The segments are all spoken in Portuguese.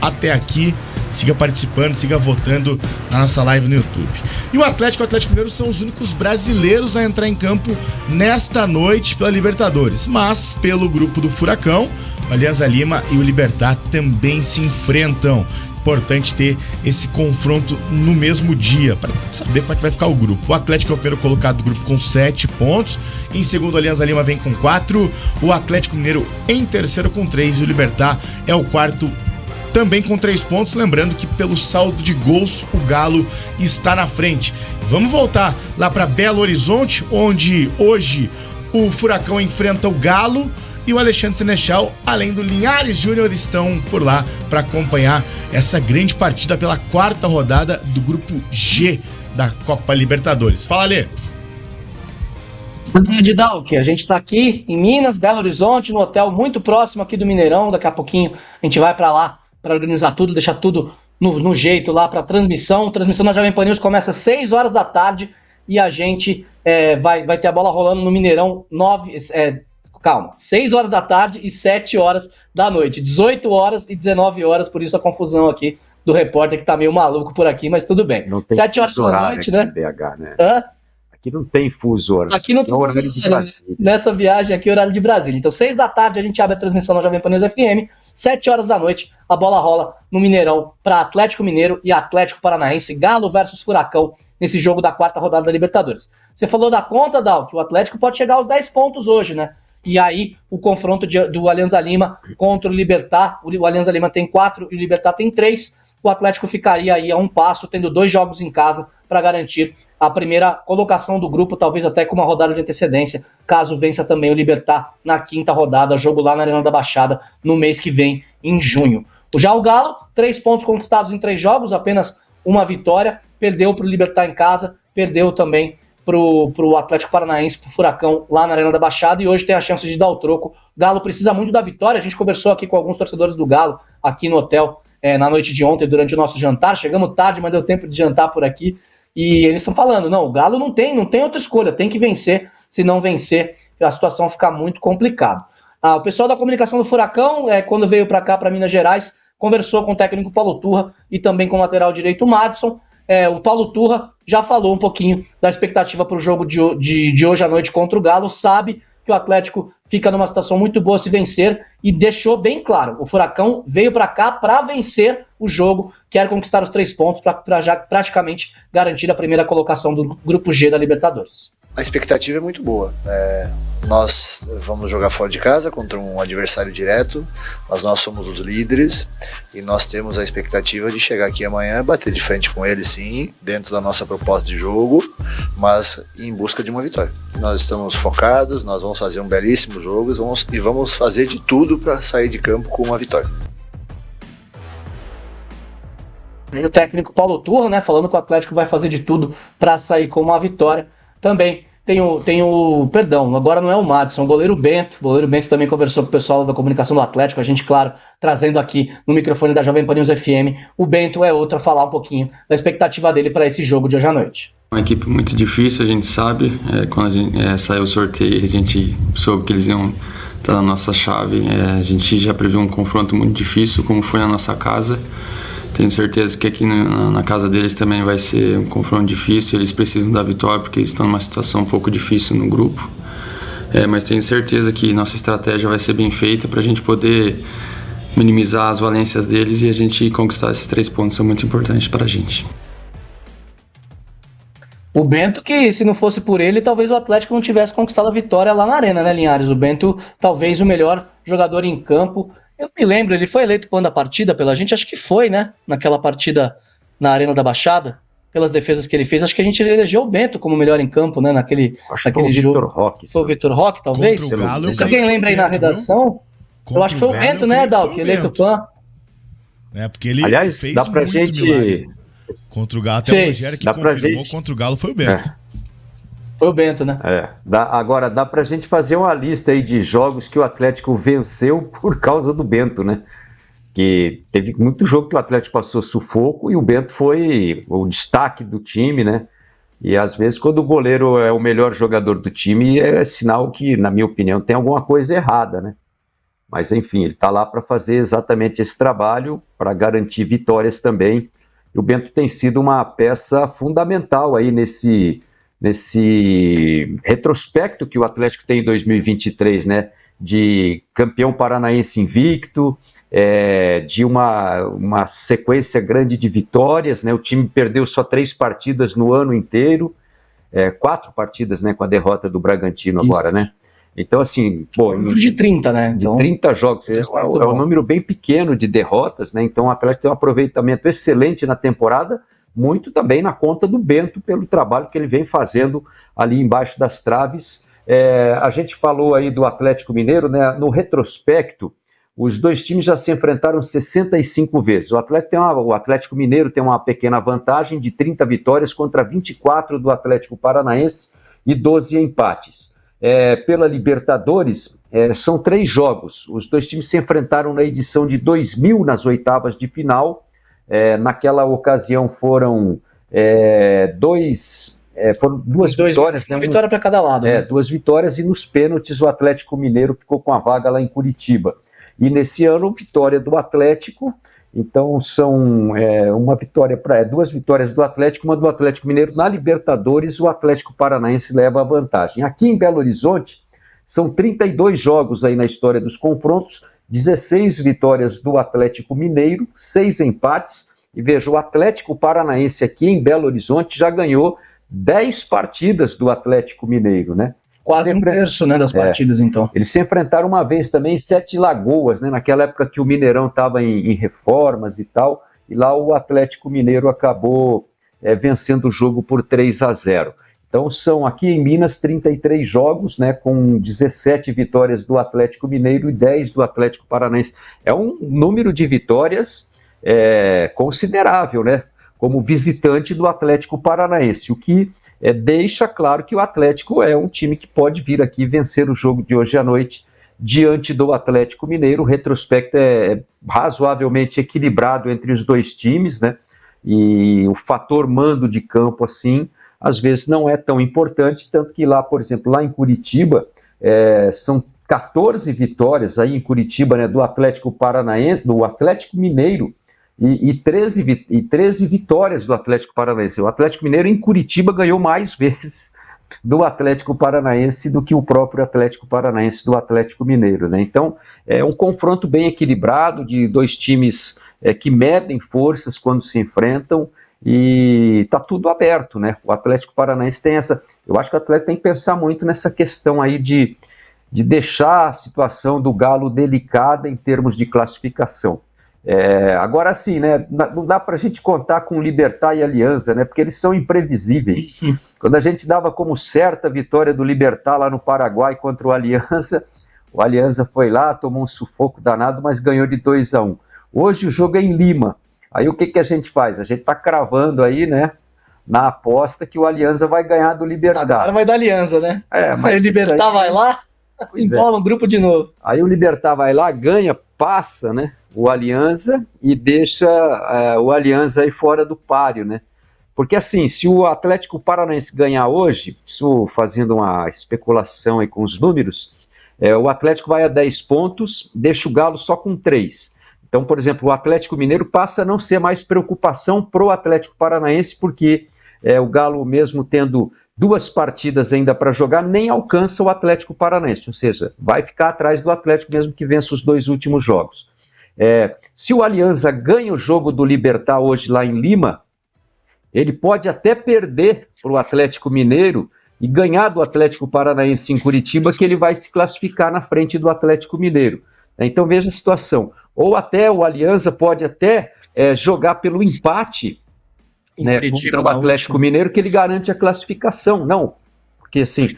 até aqui. Siga participando, siga votando na nossa live no YouTube. E o Atlético Mineiro são os únicos brasileiros a entrar em campo nesta noite pela Libertadores. Mas, pelo grupo do Furacão, o Alianza Lima e o Libertad também se enfrentam. Importante ter esse confronto no mesmo dia, para saber como é que vai ficar o grupo. O Atlético é o primeiro colocado do grupo com 7 pontos. Em segundo, o Alianza Lima vem com 4. O Atlético Mineiro em terceiro com 3. E o Libertad é o quarto também com 3 pontos, lembrando que pelo saldo de gols o Galo está na frente. Vamos voltar lá para Belo Horizonte, onde hoje o Furacão enfrenta o Galo e o Alexandre Senechal, além do Linhares Júnior, estão por lá para acompanhar essa grande partida pela 4ª rodada do grupo G da Copa Libertadores. Fala, Lê! Boa tarde, Dalk. A gente está aqui em Minas, Belo Horizonte, no hotel muito próximo aqui do Mineirão. Daqui a pouquinho a gente vai para lá para organizar tudo, deixar tudo no jeito lá para transmissão. A transmissão da Jovem Pan News começa às 6 horas da tarde e a gente vai ter a bola rolando no Mineirão 6 horas da tarde e 7 horas da noite. 18 horas e 19 horas, por isso a confusão aqui do repórter que tá meio maluco por aqui, mas tudo bem. 7 horas da noite, né? BH, né? Hã? Aqui não tem fuso horário. Aqui não tem horário de Brasília. Nessa viagem aqui, horário de Brasília. Então, 6 da tarde a gente abre a transmissão na Jovem Pan News FM. 7 horas da noite, a bola rola no Mineirão para Atlético Mineiro e Atlético Paranaense, Galo versus Furacão, nesse jogo da 4ª rodada da Libertadores. Você falou da conta, Dal, que o Atlético pode chegar aos 10 pontos hoje, né? E aí, o confronto do Alianza Lima contra o Libertad. O Alianza Lima tem 4 e o Libertad tem 3. O Atlético ficaria aí a um passo, tendo 2 jogos em casa para garantir a primeira colocação do grupo, talvez até com uma rodada de antecedência, caso vença também o Libertad na 5ª rodada, jogo lá na Arena da Baixada, no mês que vem, em junho. Já o Galo, 3 pontos conquistados em 3 jogos, apenas uma vitória, perdeu para o Libertad em casa, perdeu também para o Atlético Paranaense, para o Furacão, lá na Arena da Baixada, e hoje tem a chance de dar o troco. O Galo precisa muito da vitória, a gente conversou aqui com alguns torcedores do Galo, aqui no hotel, na noite de ontem, durante o nosso jantar, chegamos tarde, mas deu tempo de jantar por aqui, e eles estão falando, não, o Galo não tem outra escolha, tem que vencer, se não vencer, a situação fica muito complicada. O pessoal da comunicação do Furacão, quando veio para cá, para Minas Gerais, conversou com o técnico Paulo Turra e também com o lateral direito Madison. O Paulo Turra já falou um pouquinho da expectativa para o jogo de hoje à noite contra o Galo, sabe que o Atlético fica numa situação muito boa se vencer e deixou bem claro, o Furacão veio para cá para vencer o jogo, quer conquistar os 3 pontos para já praticamente garantir a primeira colocação do Grupo G da Libertadores. A expectativa é muito boa. Nós vamos jogar fora de casa contra um adversário direto, mas nós somos os líderes e nós temos a expectativa de chegar aqui amanhã, bater de frente com eles sim, dentro da nossa proposta de jogo, mas em busca de uma vitória. Nós estamos focados, nós vamos fazer um belíssimo jogo e vamos fazer de tudo para sair de campo com uma vitória. E o técnico Paulo Turra, né, falando que o Atlético vai fazer de tudo para sair com uma vitória. Também tem o perdão, agora não é o Madison, o goleiro Bento. O goleiro Bento também conversou com o pessoal da comunicação do Atlético, a gente, claro, trazendo aqui no microfone da Jovem Pan News FM. O Bento é outro a falar um pouquinho da expectativa dele para esse jogo de hoje à noite. Uma equipe muito difícil, a gente sabe. Quando a gente saiu o sorteio, a gente soube que eles iam estar na nossa chave. A gente já previu um confronto muito difícil, como foi na nossa casa. Tenho certeza que aqui na casa deles também vai ser um confronto difícil. Eles precisam da vitória porque eles estão numa situação um pouco difícil no grupo. Mas tenho certeza que nossa estratégia vai ser bem feita para a gente poder minimizar as valências deles e a gente conquistar esses 3 pontos, são muito importantes para a gente. O Bento, que se não fosse por ele, talvez o Atlético não tivesse conquistado a vitória lá na Arena, né, Linhares? O Bento, talvez o melhor jogador em campo. Eu me lembro, ele foi eleito quando a partida pela gente, acho que foi, né? Naquela partida na Arena da Baixada, pelas defesas que ele fez, acho que a gente elegeu o Bento como melhor em campo, né? Naquele jogo. Foi o Vitor Roque, talvez? Contra o Galo, se alguém lembra aí na redação, eu acho que foi o Bento, né, Dal, que eleito o PAN. Porque ele aliás, fez dá pra muito gente milagre contra o Galo, até o Rogério que confirmou contra o Galo foi o Bento. Foi o Bento, né? Agora, dá pra gente fazer uma lista aí de jogos que o Atlético venceu por causa do Bento, né? Que teve muito jogo que o Atlético passou sufoco e o Bento foi o destaque do time, né? E às vezes quando o goleiro é o melhor jogador do time é sinal que, na minha opinião, tem alguma coisa errada, né? Mas, enfim, ele está lá para fazer exatamente esse trabalho, para garantir vitórias também. E o Bento tem sido uma peça fundamental aí nesse retrospecto que o Atlético tem em 2023, né? De campeão paranaense invicto, de uma sequência grande de vitórias, né? O time perdeu só 3 partidas no ano inteiro, 4 partidas, né, com a derrota do Bragantino agora, né? Então, assim, de 30, né? Então, de 30 jogos, é um número bem pequeno de derrotas, né? Então o Atlético tem um aproveitamento excelente na temporada, muito também na conta do Bento, pelo trabalho que ele vem fazendo ali embaixo das traves. A gente falou aí do Atlético Mineiro, né? No retrospecto, os dois times já se enfrentaram 65 vezes. O Atlético Mineiro tem uma pequena vantagem de 30 vitórias contra 24 do Atlético Paranaense e 12 empates. Pela Libertadores, são 3 jogos. Os dois times se enfrentaram na edição de 2000 nas oitavas de final. Naquela ocasião foram 2 vitórias. Uma vitória para cada lado. 2 vitórias, e nos pênaltis o Atlético Mineiro ficou com a vaga lá em Curitiba. E nesse ano, vitória do Atlético. Então são 2 vitórias do Atlético, uma do Atlético Mineiro. Na Libertadores, o Atlético Paranaense leva a vantagem. Aqui em Belo Horizonte, são 32 jogos aí na história dos confrontos, 16 vitórias do Atlético Mineiro, 6 empates. E veja, o Atlético Paranaense aqui em Belo Horizonte já ganhou 10 partidas do Atlético Mineiro, né? Quase um terço, né, das partidas, então. Eles se enfrentaram uma vez também em 7 Lagoas, né, naquela época que o Mineirão estava em reformas e tal, e lá o Atlético Mineiro acabou vencendo o jogo por 3-0. Então são aqui em Minas 33 jogos, né, com 17 vitórias do Atlético Mineiro e 10 do Atlético Paranaense. É um número de vitórias considerável, né, como visitante do Atlético Paranaense, o que deixa claro que o Atlético é um time que pode vir aqui vencer o jogo de hoje à noite diante do Atlético Mineiro. O retrospecto é razoavelmente equilibrado entre os dois times, né? E o fator mando de campo, assim, às vezes não é tão importante, tanto que lá, por exemplo, lá em Curitiba, são 14 vitórias aí em Curitiba, né, do Atlético Paranaense, do Atlético Mineiro, e 13 vitórias do Atlético Paranaense. O Atlético Mineiro em Curitiba ganhou mais vezes do Atlético Paranaense do que o próprio Atlético Paranaense do Atlético Mineiro, né? Então, é um confronto bem equilibrado de dois times que medem forças quando se enfrentam, e está tudo aberto, né? O Atlético Paranaense tem essa... Eu acho que o Atlético tem que pensar muito nessa questão aí de deixar a situação do Galo delicada em termos de classificação. Agora sim, né, não dá para a gente contar com Libertad e Alianza, né, porque eles são imprevisíveis. Quando a gente dava como certa a vitória do Libertad lá no Paraguai contra o Alianza foi lá, tomou um sufoco danado, mas ganhou de 2-1. Hoje o jogo é em Lima. Aí o que a gente faz? A gente está cravando aí, né, na aposta que o Alianza vai ganhar do Libertad. Agora vai da Alianza, né? Mas aí o Libertad vai lá, embola um grupo de novo. Aí o Libertad vai lá, ganha, passa, né, o Alianza, e deixa o Alianza aí fora do páreo, né? Porque assim, se o Atlético Paranaense ganhar hoje, isso fazendo uma especulação aí com os números, o Atlético vai a 10 pontos, deixa o Galo só com 3. Então, por exemplo, o Atlético Mineiro passa a não ser mais preocupação pro Atlético Paranaense, porque o Galo, mesmo tendo 2 partidas ainda para jogar, nem alcança o Atlético Paranaense, ou seja, vai ficar atrás do Atlético mesmo que vença os 2 últimos jogos. Se o Alianza ganha o jogo do Libertad hoje lá em Lima, ele pode até perder para o Atlético Mineiro e ganhar do Atlético Paranaense em Curitiba, que ele vai se classificar na frente do Atlético Mineiro. Então veja a situação. Ou até o Alianza pode até jogar pelo empate, né, contra o Atlético Mineiro, que ele garante a classificação. Não, porque assim,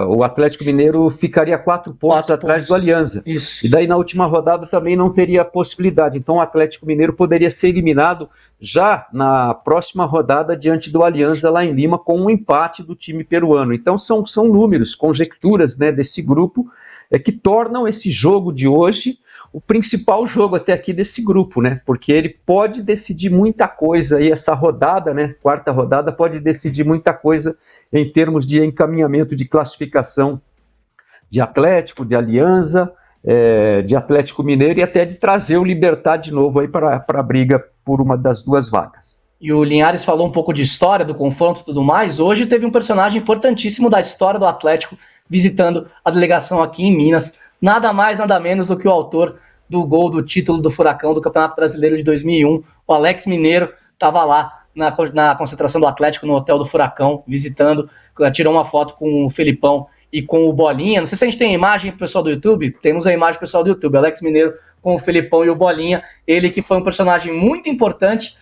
o Atlético Mineiro ficaria 4 pontos atrás do Alianza. Isso. E daí na última rodada também não teria possibilidade. Então o Atlético Mineiro poderia ser eliminado já na próxima rodada diante do Alianza lá em Lima, com um empate do time peruano. Então são números, conjecturas, né, desse grupo que tornam esse jogo de hoje o principal jogo até aqui desse grupo, né? Porque ele pode decidir muita coisa aí, essa rodada, né? 4ª rodada pode decidir muita coisa em termos de encaminhamento de classificação de Atlético, de Alianza de Atlético Mineiro e até de trazer o Libertad de novo aí para a briga por uma das duas vagas. E o Linhares falou um pouco de história do confronto e tudo mais. Hoje teve um personagem importantíssimo da história do Atlético visitando a delegação aqui em Minas. Nada mais, nada menos do que o autor do gol do título do Furacão do Campeonato Brasileiro de 2001. O Alex Mineiro estava lá na concentração do Atlético no Hotel do Furacão, visitando, tirou uma foto com o Felipão e com o Bolinha. Não sei se a gente tem a imagem pro pessoal do YouTube. Temos a imagem pro pessoal do YouTube. Alex Mineiro com o Felipão e o Bolinha. Ele que foi um personagem muito importante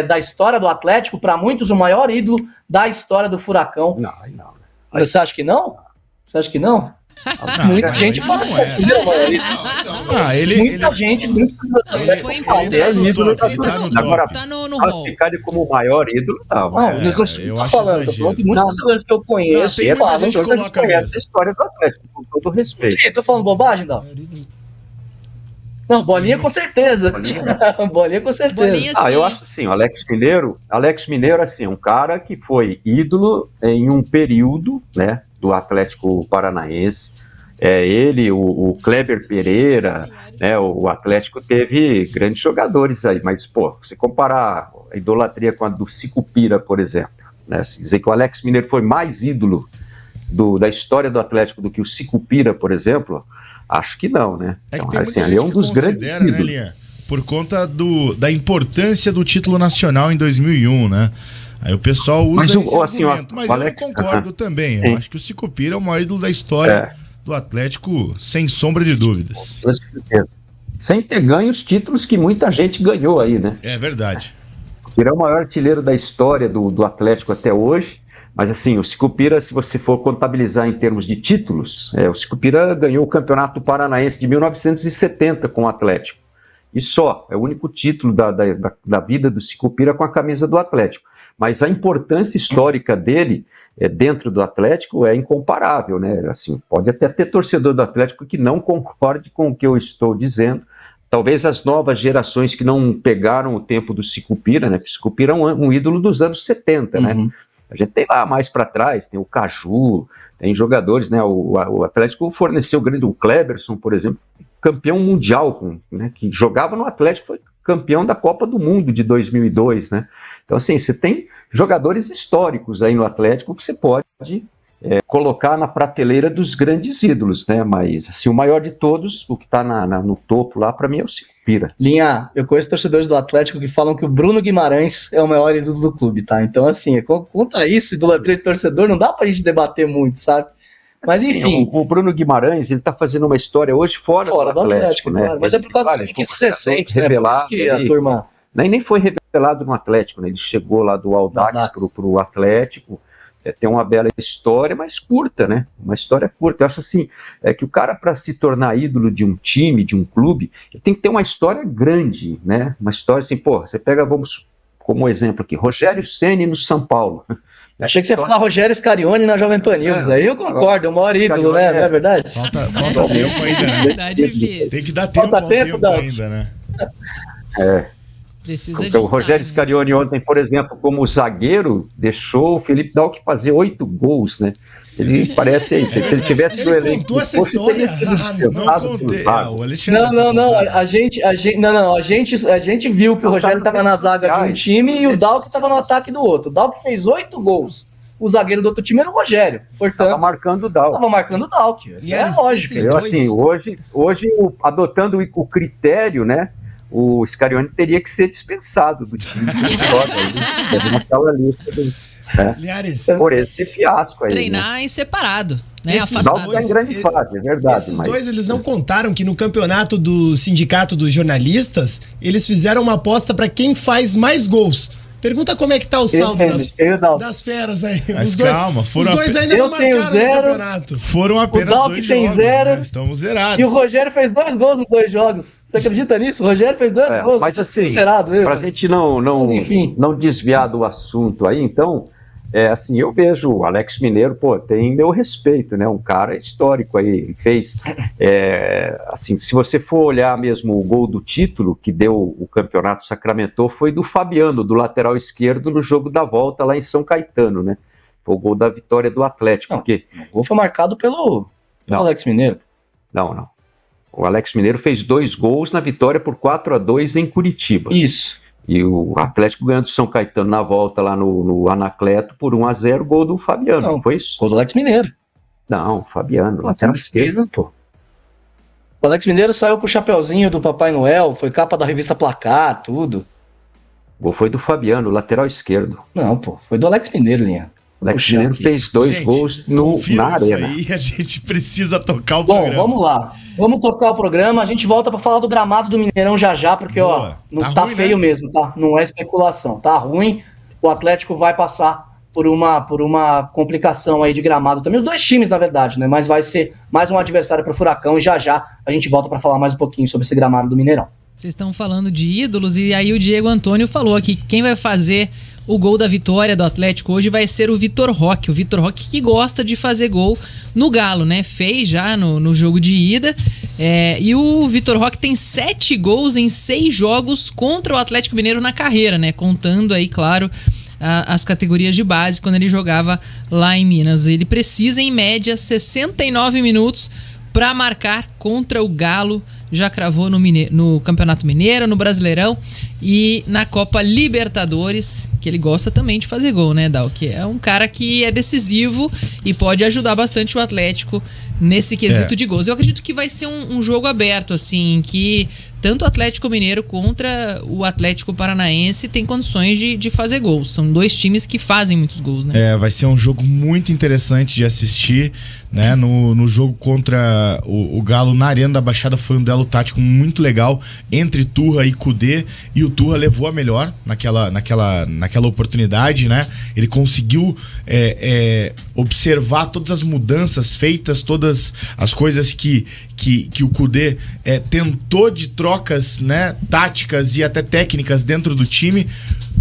da história do Atlético, para muitos o maior ídolo da história do Furacão. Não. Você acha que não? Você acha que não? Muita gente fala que muita gente foi importante. Agora, tá no classificar ele como o maior ídolo, eu acho falando. Tô falando que muitos torcedores que eu conheço falam que eles conhecem a história do Atlético, com todo respeito. Tô falando bobagem, não? Não, Bolinha com certeza. Bolinha com certeza. Bolinha, eu acho assim, o Alex Mineiro, assim, um cara que foi ídolo em um período, né, do Atlético Paranaense. Ele, o Kleber Pereira, né, o Atlético teve grandes jogadores aí, mas, você comparar a idolatria com a do Sicupira, por exemplo, né, se dizer que o Alex Mineiro foi mais ídolo da história do Atlético do que o Sicupira, por exemplo, acho que não, né? Então, ele é um dos grandes ídolos. Né, Linha? Por conta da importância do título nacional em 2001, né? Aí o pessoal usa esse argumento, mas Alex, eu não concordo também. Eu acho que o Sicupira é o maior ídolo da história do Atlético, sem sombra de dúvidas. Com certeza. Sem ter ganho os títulos que muita gente ganhou aí, né? É verdade. Ele é o maior artilheiro da história do Atlético até hoje. Mas assim, o Sicupira, se você for contabilizar em termos de títulos, o Sicupira ganhou o Campeonato Paranaense de 1970 com o Atlético. E só, é o único título da vida do Sicupira com a camisa do Atlético. Mas a importância histórica dele dentro do Atlético é incomparável, né? Assim, pode até ter torcedor do Atlético que não concorde com o que eu estou dizendo. Talvez as novas gerações que não pegaram o tempo do Sicupira, né? Porque o Sicupira é um ídolo dos anos 70, né? A gente tem lá mais para trás, tem o Caju, tem jogadores, né? O Atlético forneceu o Kleberson, por exemplo, campeão mundial, né? Que jogava no Atlético, foi campeão da Copa do Mundo de 2002, né? Então, assim, você tem jogadores históricos aí no Atlético que você pode colocar na prateleira dos grandes ídolos, né? Mas, assim, o maior de todos, o que está no topo lá, para mim é o Sicupira. Linha, eu conheço torcedores do Atlético que falam que o Bruno Guimarães é o maior ídolo do clube, tá? Então, assim, quanto a isso, idolatria de torcedor, não dá pra gente debater muito, sabe? Mas assim, enfim. O Bruno Guimarães, ele tá fazendo uma história hoje fora do Atlético, né? Claro. Mas é por causa das conquistas recentes, né? Por isso que a turma... Nem foi revelado no Atlético, né? Ele chegou lá do Audax pro Atlético. Tem uma bela história, mas curta, né? Uma história curta. Eu acho assim, que o cara, para se tornar ídolo de um time, de um clube, ele tem que ter uma história grande, né? Uma história assim, você pega, vamos, como exemplo aqui, Rogério Ceni no São Paulo. Achei que você ia falar Rogério Scarione na Jovem Pan News. Aí eu concordo, é o maior ídolo, né? Não é verdade? Falta tempo ainda, né? Tem que dar tempo ao tempo ainda, né? Precisa então, o Rogério Scarione ontem, por exemplo, como zagueiro, deixou o Felipe Dalck fazer 8 gols, né? Ele parece aí, se ele tivesse no elenco... Contou essa história? Não contei. A gente viu que o Rogério estava na zaga de um time e o Dalck estava no ataque do outro. O Dalck fez 8 gols. O zagueiro do outro time era o Rogério. Portanto, estava marcando o Dalck. E é lógico. Eu, assim, hoje adotando o critério, né? O Scarione teria que ser dispensado do time naquela lista por esse fiasco aí. Treinar em separado, né? Dalton em grande fase, é verdade. Esses dois, eles não contaram que no campeonato do Sindicato dos Jornalistas, eles fizeram uma aposta para quem faz mais gols. Pergunta como é que tá o saldo das feras aí. Mas os dois ainda não marcaram no campeonato. Foram apenas 2 jogos, né? Estamos zerados. E o Rogério fez 2 gols nos 2 jogos. Você acredita nisso? O Rogério fez 2 gols. Mas assim, pra gente não desviar do assunto aí, então, assim, eu vejo o Alex Mineiro, tem meu respeito, né? Um cara histórico aí, fez, assim, se você for olhar mesmo o gol do título que deu o campeonato, sacramentou, foi do Fabiano, do lateral esquerdo, no jogo da volta lá em São Caetano, né? Foi o gol da vitória do Atlético. O gol foi marcado pelo Alex Mineiro. Não. O Alex Mineiro fez 2 gols na vitória por 4-2 em Curitiba. Isso. E o Atlético ganhou do São Caetano na volta lá no Anacleto por 1-0, gol do Fabiano. Não, foi isso? Gol do Alex Mineiro. Não, Fabiano, lateral esquerdo, pô. O Alex Mineiro saiu com o chapeuzinho do Papai Noel, foi capa da revista Placar, tudo. O gol foi do Fabiano, lateral esquerdo. Não, pô, foi do Alex Mineiro, Linha. O Alex Mineiro fez 2 gols na arena. Isso aí, a gente precisa tocar o programa. Bom, vamos lá. Vamos tocar o programa. A gente volta para falar do gramado do Mineirão já, porque ó, não tá ruim, feio, né? Mesmo, tá? Não é especulação. Tá ruim. O Atlético vai passar por uma complicação aí de gramado também. Os 2 times, na verdade, né? Mas vai ser mais um adversário para o Furacão e já a gente volta para falar mais um pouquinho sobre esse gramado do Mineirão. Vocês estão falando de ídolos e aí o Diego Antônio falou aqui que quem vai fazer o gol da vitória do Atlético hoje vai ser o Vitor Roque. O Vitor Roque que gosta de fazer gol no Galo, né? Fez já no jogo de ida. E o Vitor Roque tem 7 gols em 6 jogos contra o Atlético Mineiro na carreira, né? Contando aí, claro, as categorias de base quando ele jogava lá em Minas. Ele precisa, em média, 69 minutos para marcar contra o Galo. Já cravou no Campeonato Mineiro, no Brasileirão e na Copa Libertadores, que ele gosta também de fazer gol, né, Dal? Que é um cara que é decisivo e pode ajudar bastante o Atlético nesse quesito de gols. Eu acredito que vai ser um jogo aberto, assim, que tanto o Atlético Mineiro contra o Atlético Paranaense tem condições de fazer gols. São 2 times que fazem muitos gols, né? Vai ser um jogo muito interessante de assistir, né? No jogo contra o Galo na Arena da Baixada foi um duelo tático muito legal entre Turra e Kudê, e o Turra levou a melhor naquela oportunidade, né? Ele conseguiu observar todas as mudanças feitas, todas as coisas que o Kudê tentou de trocas, né, táticas e até técnicas dentro do time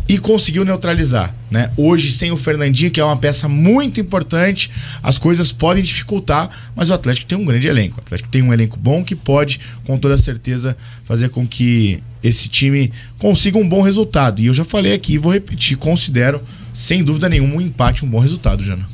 e conseguiu neutralizar, né? Hoje, sem o Fernandinho, que é uma peça muito importante, as coisas podem dificultar, mas o Atlético tem um grande elenco. O Atlético tem um elenco bom que pode, com toda certeza, fazer com que esse time consiga um bom resultado. E eu já falei aqui e vou repetir, considero, sem dúvida nenhuma, um empate um bom resultado, Jana.